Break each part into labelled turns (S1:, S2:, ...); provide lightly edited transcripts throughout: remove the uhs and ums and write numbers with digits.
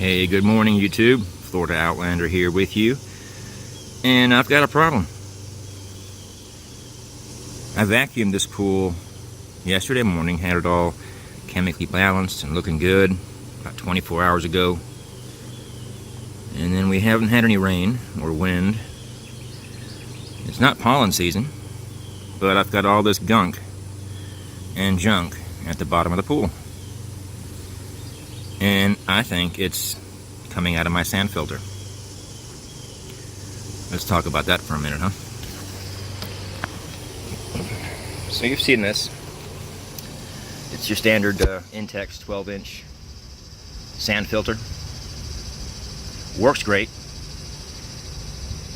S1: Hey, good morning YouTube. Florida Outlander here with you. And I've got a problem. I vacuumed this pool yesterday morning, had it all chemically balanced and looking good about 24 hours ago. And then we haven't had any rain or wind. It's not pollen season, but I've got all this gunk and junk at the bottom of the pool. And I think it's coming out of my sand filter. Let's talk about that for a minute, huh? So you've seen this. It's your standard Intex 12-inch sand filter. Works great.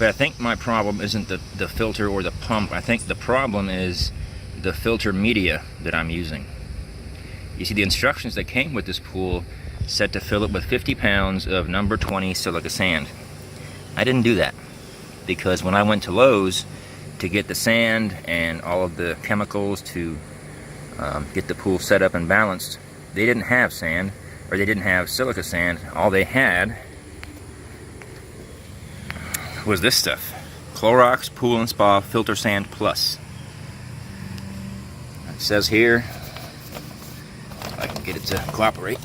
S1: But I think my problem isn't the filter or the pump. I think the problem is the filter media that I'm using. You see, the instructions that came with this pool said to fill it with 50 pounds of number 20 silica sand. I didn't do that because when I went to Lowe's to get the sand and all of the chemicals to get the pool set up and balanced, they didn't have sand, or they didn't have silica sand. All they had was this stuff, Clorox Pool and Spa Filter Sand Plus. It says here, if I can get it to cooperate,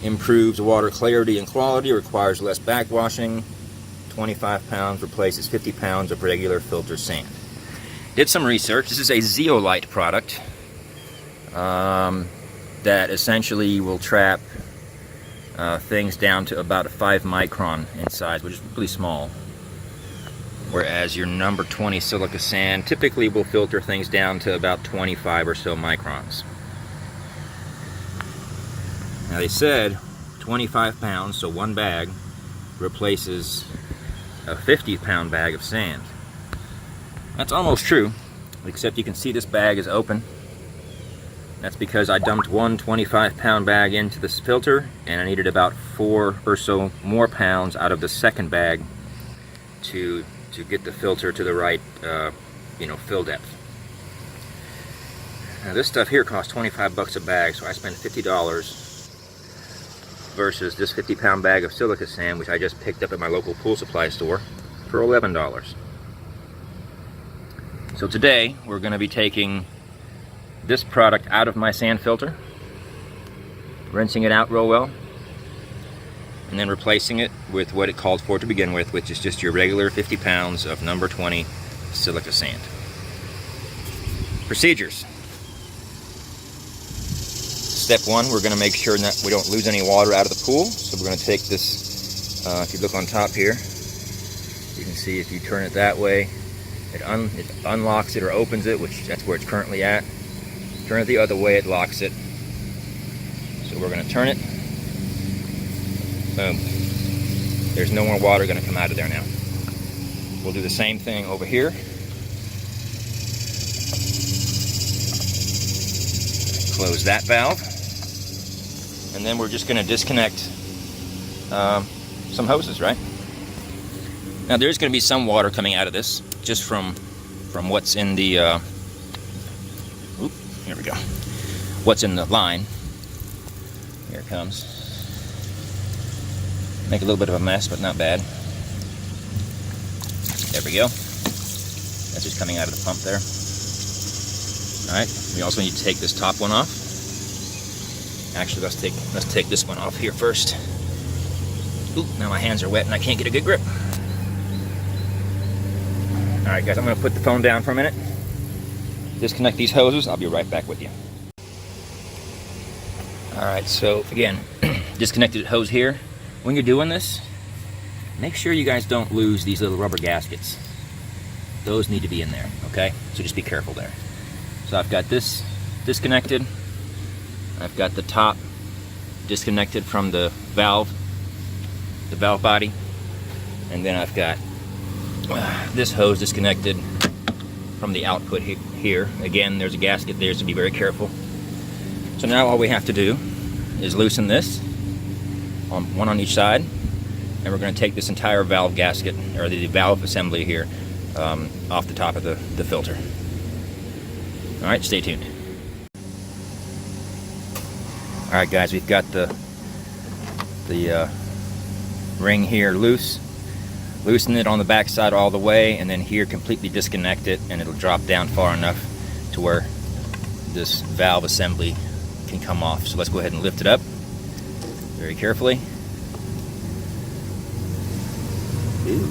S1: improves water clarity and quality, requires less backwashing, 25 pounds replaces 50 pounds of regular filter sand. Did some research. This is a zeolite product that essentially will trap things down to about a 5 micron in size, which is really small. Whereas your number 20 silica sand typically will filter things down to about 25 or so microns. Now they said 25 pounds, so one bag, replaces a 50-pound bag of sand. That's almost true, except you can see this bag is open. That's because I dumped one 25-pound bag into this filter, and I needed about 4 or so more pounds out of the second bag to get the filter to the right fill depth. Now this stuff here costs 25 bucks a bag, so I spent $50 versus this 50-pound bag of silica sand, which I just picked up at my local pool supply store for $11. So today we're going to be taking this product out of my sand filter, rinsing it out real well, and then replacing it with what it called for to begin with, which is just your regular 50 pounds of number 20 silica sand. Procedures. Step one, we're going to make sure that we don't lose any water out of the pool. So we're going to take this, if you look on top here, you can see if you turn it that way, it unlocks it or opens it, which that's where it's currently at. Turn it the other way, it locks it. So we're going to turn it. Boom. There's no more water going to come out of there now. We'll do the same thing over here. Close that valve. And then we're just going to disconnect some hoses, right? Now there's going to be some water coming out of this, just from what's in the, here we go, what's in the line. Here it comes. Make a little bit of a mess, but not bad. There we go. That's just coming out of the pump there. Alright, we also need to take this top one off. Actually, let's take this one off here first. Oop, now my hands are wet and I can't get a good grip. Alright guys, I'm going to put the phone down for a minute. Disconnect these hoses. I'll be right back with you. Alright, so again, disconnected hose here. When you're doing this, make sure you guys don't lose these little rubber gaskets. Those need to be in there, okay? So just be careful there. So I've got this disconnected. I've got the top disconnected from the valve body. And then I've got this hose disconnected from the output here. Again, there's a gasket there, so be very careful. So now all we have to do is loosen this, one on each side, and we're going to take this entire valve gasket, or the valve assembly here, off the top of the filter. Alright, stay tuned. Alright guys, we've got the the ring here loose. Loosen it on the back side all the way, and then here completely disconnect it, and it'll drop down far enough to where this valve assembly can come off. So let's go ahead and lift it up very carefully. Ooh.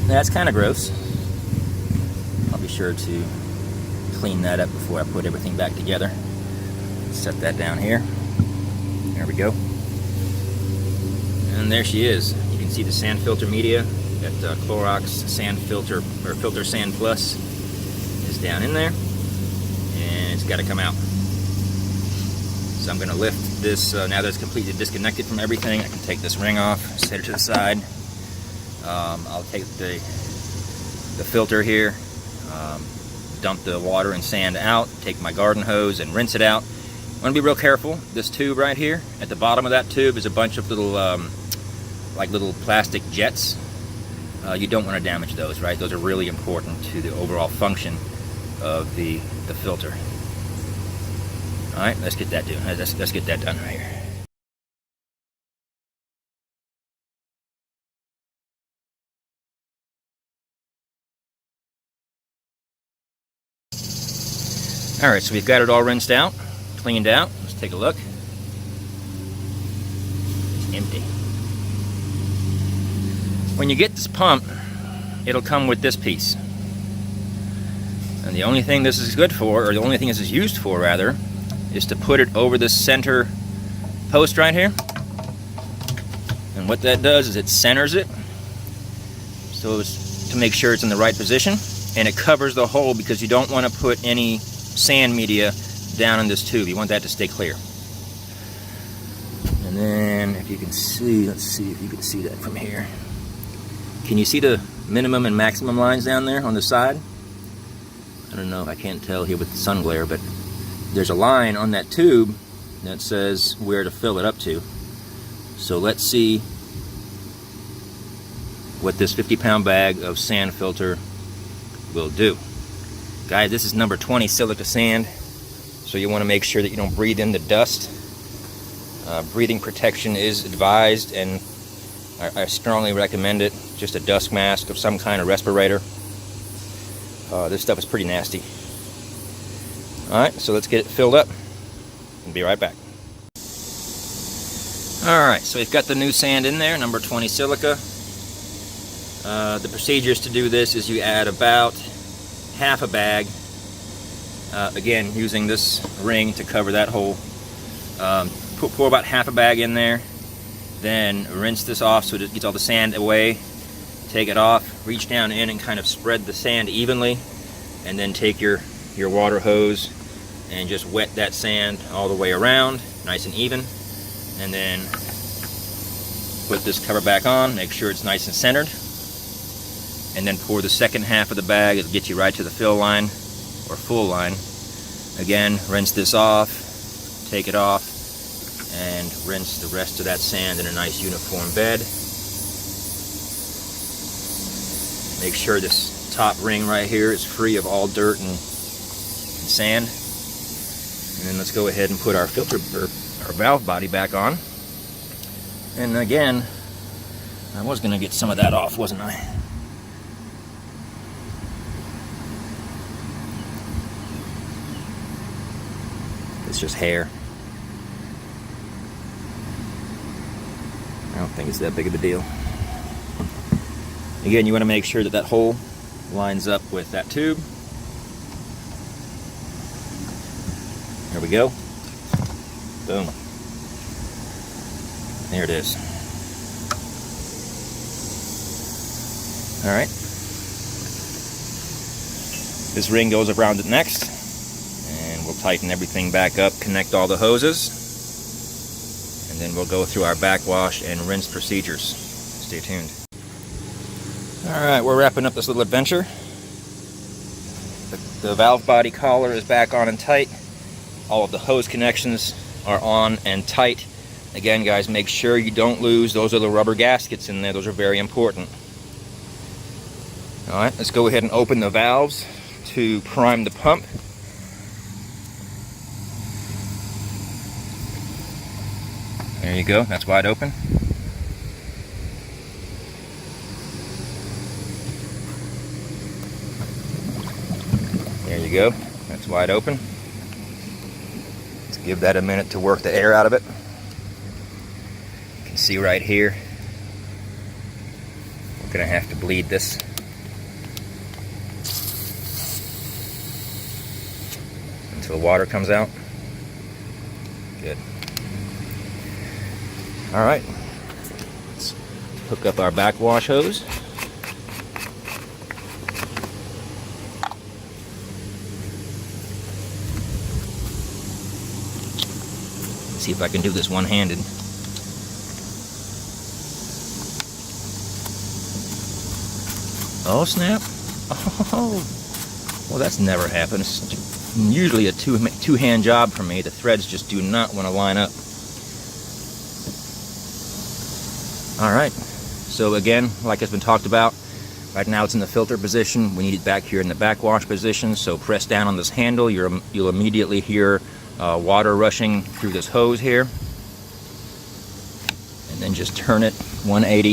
S1: That's kind of gross. I'll be sure to clean that up before I put everything back together. Set that down here. There we go. And there she is. You can see the sand filter media. That Clorox sand filter, or Filter Sand Plus, is down in there, and it's got to come out. So I'm going to lift this, now that it's completely disconnected from everything. I can take this ring off, set it to the side. I'll take the filter here, dump the water and sand out, take my garden hose and rinse it out. I want to be real careful. This tube right here, at the bottom of that tube is a bunch of little, like little plastic jets. You don't want to damage those, right? Those are really important to the overall function of the filter. All right, let's get that done. Let's get that done right here. All right, so we've got it all rinsed out, cleaned out. Let's take a look. It's empty. When you get this pump, it'll come with this piece. And the only thing this is good for, or the only thing this is used for rather, is to put it over this center post right here. And what that does is it centers it so as to make sure it's in the right position, and it covers the hole because you don't want to put any sand media down in this tube. You want that to stay clear. And then if you can see, let's see if you can see that from here. Can you see the minimum and maximum lines down there on the side? I don't know if I can't tell here with the sun glare, but there's a line on that tube that says where to fill it up to. So let's see what this 50-pound bag of sand filter will do. Guys, this is number 20 silica sand, so you want to make sure that you don't breathe in the dust. Breathing protection is advised, and I strongly recommend it. Just a dust mask of some kind of respirator. This stuff is pretty nasty. Alright, so let's get it filled up and be right back. Alright, so we've got the new sand in there, number 20 silica. The procedures to do this is you add about half a bag, again using this ring to cover that hole. Pour about half a bag in there, then rinse this off so it gets all the sand away. Take it off, reach down in and kind of spread the sand evenly, and then take your water hose and just wet that sand all the way around, nice and even, and then put this cover back on, make sure it's nice and centered, and then pour the second half of the bag. It'll get you right to the fill line or full line. Again, rinse this off, take it off, and rinse the rest of that sand in a nice uniform bed. Make sure this top ring right here is free of all dirt and sand. And then let's go ahead and put our filter, or our valve body back on. And again, I was going to get some of that off, wasn't I? It's just hair. I don't think it's that big of a deal. Again, you want to make sure that that hole lines up with that tube. There we go. Boom. There it is. All right. This ring goes around it next, and we'll tighten everything back up, connect all the hoses, and then we'll go through our backwash and rinse procedures. Stay tuned. Alright, we're wrapping up this little adventure. The valve body collar is back on and tight. All of the hose connections are on and tight. Again, guys, make sure you don't lose those little rubber gaskets in there. Those are very important. Alright, let's go ahead and open the valves to prime the pump. There you go, that's wide open. There you go, that's wide open. Let's give that a minute to work the air out of it. You can see right here, we're gonna have to bleed this. Until water comes out. Good. All right, let's hook up our backwash hose. See if I can do this one-handed. Oh snap! Oh, well, that's never happened. It's usually a two-hand job for me. The threads just do not want to line up. All right. So again, like has been talked about, right now it's in the filter position. We need it back here in the backwash position. So press down on this handle. You'll immediately hear water rushing through this hose here, and then just turn it 180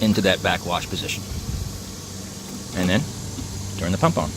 S1: into that backwash position, and then turn the pump on.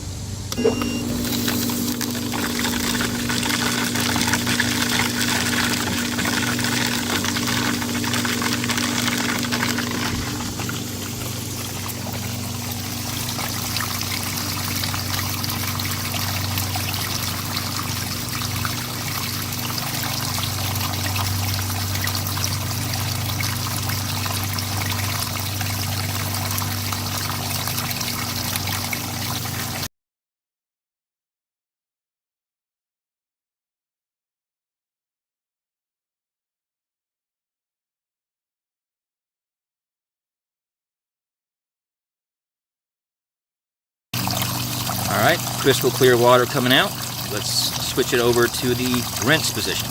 S1: Alright, crystal clear water coming out. Let's switch it over to the rinse position.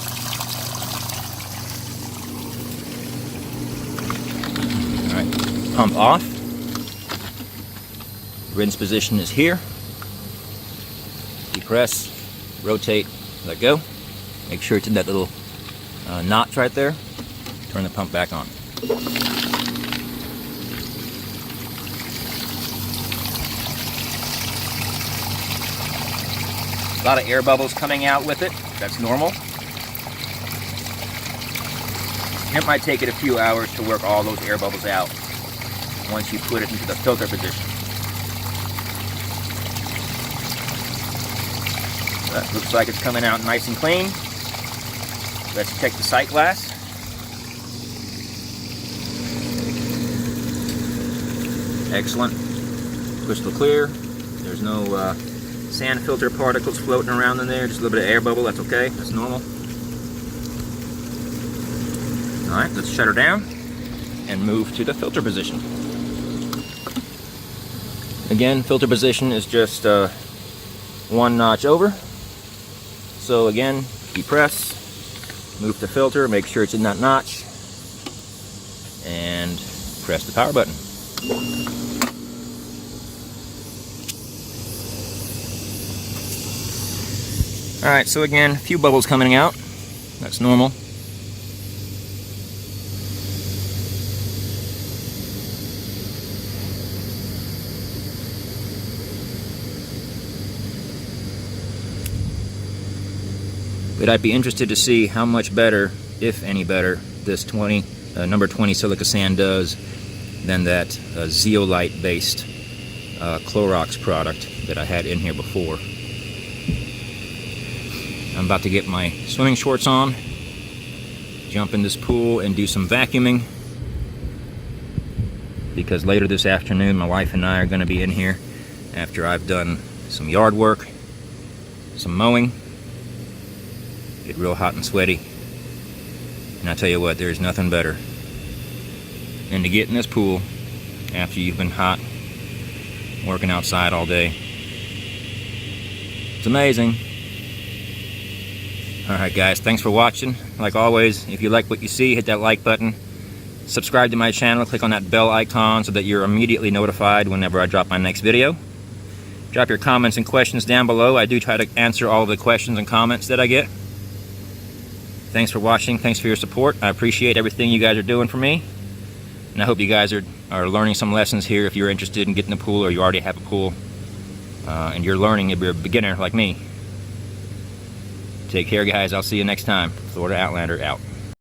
S1: Alright, pump off. Rinse position is here. Depress, rotate, let go. Make sure it's in that little notch right there. Turn the pump back on. A lot of air bubbles coming out with it. That's normal. It might take it a few hours to work all those air bubbles out once you put it into the filter position. That looks like it's coming out nice and clean. Let's check the sight glass. Excellent. Crystal clear. There's no sand filter particles floating around in there. Just a little bit of air bubble. That's okay. That's normal. Alright, let's shut her down and move to the filter position. Again, filter position is just one notch over. So again, depress, move the filter, make sure it's in that notch, and press the power button. Alright, so again, a few bubbles coming out. That's normal. But I'd be interested to see how much better, if any better, this number 20 silica sand does than that zeolite-based Clorox product that I had in here before. I'm about to get my swimming shorts on, jump in this pool and do some vacuuming, because later this afternoon my wife and I are going to be in here after I've done some yard work, some mowing. Get real hot and sweaty, and I tell you what, there's nothing better than to get in this pool after you've been hot working outside all day. It's amazing. Alright guys, thanks for watching. Like always, if you like what you see, hit that like button. Subscribe to my channel, click on that bell icon so that you're immediately notified whenever I drop my next video. Drop your comments and questions down below. I do try to answer all of the questions and comments that I get. Thanks for watching. Thanks for your support. I appreciate everything you guys are doing for me. And I hope you guys are learning some lessons here if you're interested in getting a pool or you already have a pool. And you're learning if you're a beginner like me. Take care, guys. I'll see you next time. Florida Outlander out.